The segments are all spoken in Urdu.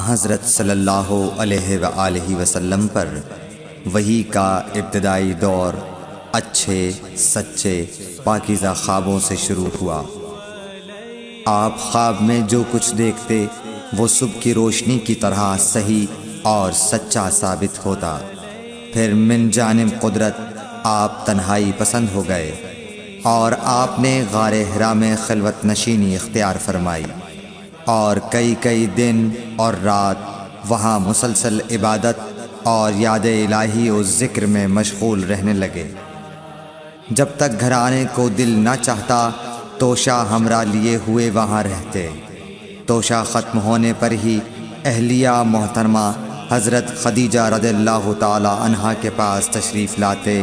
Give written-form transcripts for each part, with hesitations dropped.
حضرت صلی اللہ علیہ وآلہ وسلم پر وحی کا ابتدائی دور اچھے سچے پاکیزہ خوابوں سے شروع ہوا۔ آپ خواب میں جو کچھ دیکھتے وہ صبح کی روشنی کی طرح صحیح اور سچا ثابت ہوتا۔ پھر من جانب قدرت آپ تنہائی پسند ہو گئے اور آپ نے غار حرا میں خلوت نشینی اختیار فرمائی اور کئی دن اور رات وہاں مسلسل عبادت اور یاد الہی و ذکر میں مشغول رہنے لگے۔ جب تک گھر آنے کو دل نہ چاہتا توشہ ہمراہ لیے ہوئے وہاں رہتے۔ توشہ ختم ہونے پر ہی اہلیہ محترمہ حضرت خدیجہ رضی اللہ تعالی عنہا کے پاس تشریف لاتے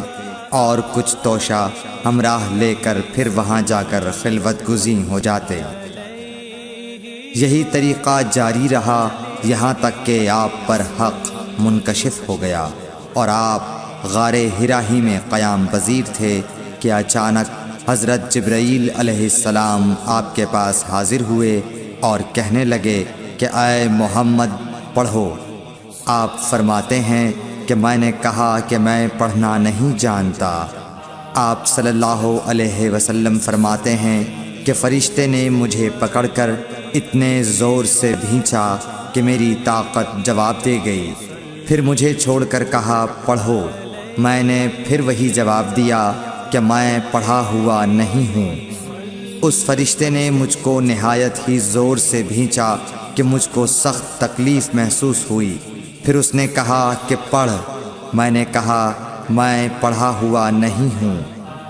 اور کچھ توشہ ہمراہ لے کر پھر وہاں جا کر خلوت گزین ہو جاتے۔ یہی طریقہ جاری رہا یہاں تک کہ آپ پر حق منکشف ہو گیا اور آپ غار حرا ہی میں قیام پذیر تھے کہ اچانک حضرت جبرائیل علیہ السلام آپ کے پاس حاضر ہوئے اور کہنے لگے کہ اے محمد پڑھو۔ آپ فرماتے ہیں کہ میں نے کہا کہ میں پڑھنا نہیں جانتا۔ آپ صلی اللہ علیہ وسلم فرماتے ہیں کہ فرشتے نے مجھے پکڑ کر اتنے زور سے بھینچا کہ میری طاقت جواب دے گئی۔ پھر مجھے چھوڑ کر کہا پڑھو۔ میں نے پھر وہی جواب دیا کہ میں پڑھا ہوا نہیں ہوں۔ اس فرشتے نے مجھ کو نہایت ہی زور سے بھینچا کہ مجھ کو سخت تکلیف محسوس ہوئی۔ پھر اس نے کہا کہ پڑھ۔ میں نے کہا میں پڑھا ہوا نہیں ہوں۔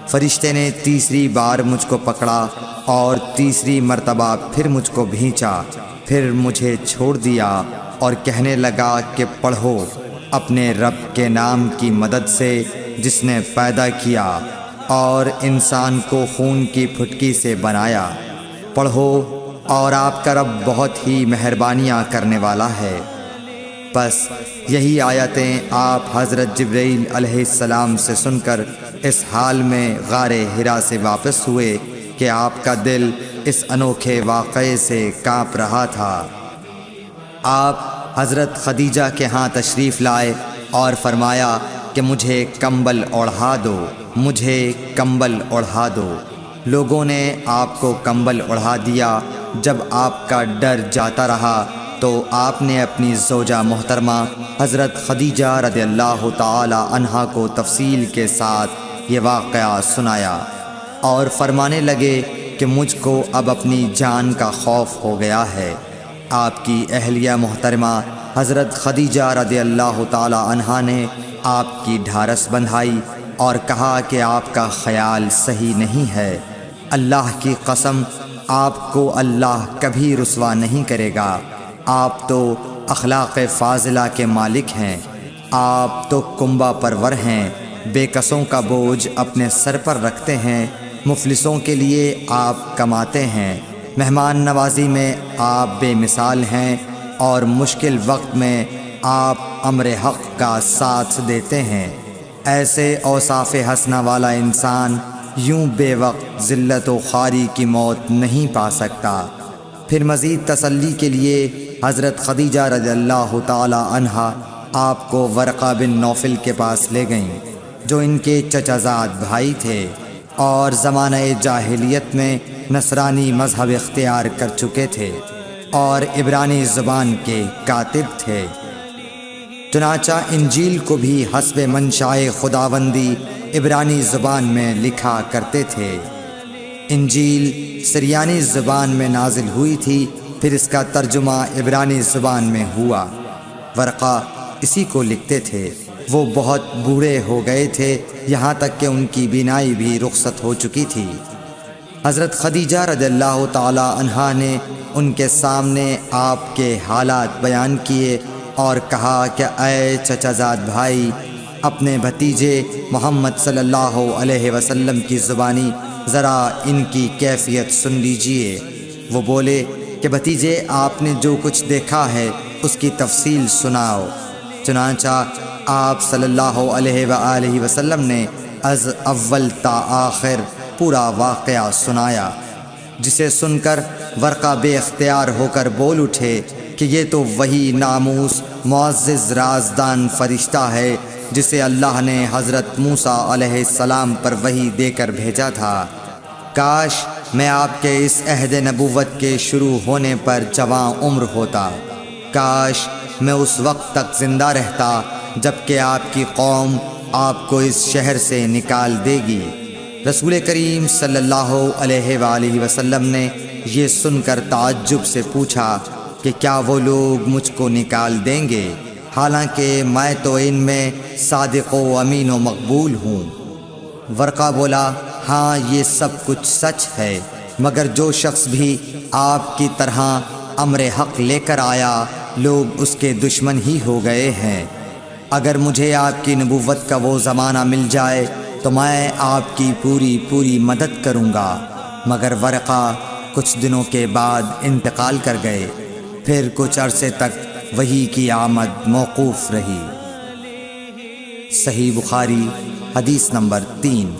فرشتے نے تیسری بار مجھ کو پکڑا اور تیسری مرتبہ پھر مجھ کو بھینچا۔ پھر مجھے چھوڑ دیا اور کہنے لگا کہ پڑھو اپنے رب کے نام کی مدد سے جس نے پیدا کیا اور انسان کو خون کی پھٹکی سے بنایا۔ پڑھو اور آپ کا رب بہت ہی مہربانیاں کرنے والا ہے۔ بس یہی آیتیں آپ حضرت جبرائیل علیہ السلام سے سن کر اس حال میں غار حرا سے واپس ہوئے کہ آپ کا دل اس انوکھے واقعے سے کانپ رہا تھا۔ آپ حضرت خدیجہ کے ہاں تشریف لائے اور فرمایا کہ مجھے کمبل اوڑھا دو، مجھے کمبل اوڑھا دو۔ لوگوں نے آپ کو کمبل اوڑھا دیا۔ جب آپ کا ڈر جاتا رہا تو آپ نے اپنی زوجہ محترمہ حضرت خدیجہ رضی اللہ تعالی عنہا کو تفصیل کے ساتھ یہ واقعہ سنایا اور فرمانے لگے کہ مجھ کو اب اپنی جان کا خوف ہو گیا ہے۔ آپ کی اہلیہ محترمہ حضرت خدیجہ رضی اللہ تعالی عنہا نے آپ کی ڈھارس بندھائی اور کہا کہ آپ کا خیال صحیح نہیں ہے۔ اللہ کی قسم آپ کو اللہ کبھی رسوا نہیں کرے گا۔ آپ تو اخلاق فاضلہ کے مالک ہیں۔ آپ تو کنبہ پرور ہیں، بے کسوں کا بوجھ اپنے سر پر رکھتے ہیں، مفلسوں کے لیے آپ کماتے ہیں، مہمان نوازی میں آپ بے مثال ہیں اور مشکل وقت میں آپ امر حق کا ساتھ دیتے ہیں۔ ایسے اوصاف حسنہ والا انسان یوں بے وقت ذلت و خواری کی موت نہیں پا سکتا۔ پھر مزید تسلی کے لیے حضرت خدیجہ رضی اللہ تعالی عنہا آپ کو ورقہ بن نوفل کے پاس لے گئیں جو ان کے چچا زاد بھائی تھے اور زمانہ جاہلیت میں نصرانی مذہب اختیار کر چکے تھے اور عبرانی زبان کے کاتب تھے۔ چنانچہ انجیل کو بھی حسب منشائے خداوندی عبرانی زبان میں لکھا کرتے تھے۔ انجیل سریانی زبان میں نازل ہوئی تھی، پھر اس کا ترجمہ عبرانی زبان میں ہوا۔ ورقہ اسی کو لکھتے تھے۔ وہ بہت بوڑھے ہو گئے تھے، یہاں تک کہ ان کی بینائی بھی رخصت ہو چکی تھی۔ حضرت خدیجہ رضی اللہ تعالی عنہا نے ان کے سامنے آپ کے حالات بیان کیے اور کہا کہ اے چچا زاد بھائی، اپنے بھتیجے محمد صلی اللہ علیہ وسلم کی زبانی ذرا ان کی کیفیت سن لیجئے۔ وہ بولے کہ بھتیجے آپ نے جو کچھ دیکھا ہے اس کی تفصیل سناؤ۔ چنانچہ آپ صلی اللہ علیہ وآلہ وسلم نے از اول تا آخر پورا واقعہ سنایا، جسے سن کر ورقہ بے اختیار ہو کر بول اٹھے کہ یہ تو وہی ناموس معزز رازدان فرشتہ ہے جسے اللہ نے حضرت موسیٰ علیہ السلام پر وحی دے کر بھیجا تھا۔ کاش میں آپ کے اس عہد نبوت کے شروع ہونے پر جواں عمر ہوتا، کاش میں اس وقت تک زندہ رہتا جب کہ آپ کی قوم آپ کو اس شہر سے نکال دے گی۔ رسول کریم صلی اللہ علیہ وآلہ وسلم نے یہ سن کر تعجب سے پوچھا کہ کیا وہ لوگ مجھ کو نکال دیں گے، حالانکہ میں تو ان میں صادق و امین و مقبول ہوں۔ ورقہ بولا، ہاں یہ سب کچھ سچ ہے، مگر جو شخص بھی آپ کی طرح امر حق لے کر آیا لوگ اس کے دشمن ہی ہو گئے ہیں۔ اگر مجھے آپ کی نبوت کا وہ زمانہ مل جائے تو میں آپ کی پوری مدد کروں گا، مگر ورقہ کچھ دنوں کے بعد انتقال کر گئے، پھر کچھ عرصے تک وحی کی آمد موقوف رہی۔ صحیح بخاری حدیث نمبر 3۔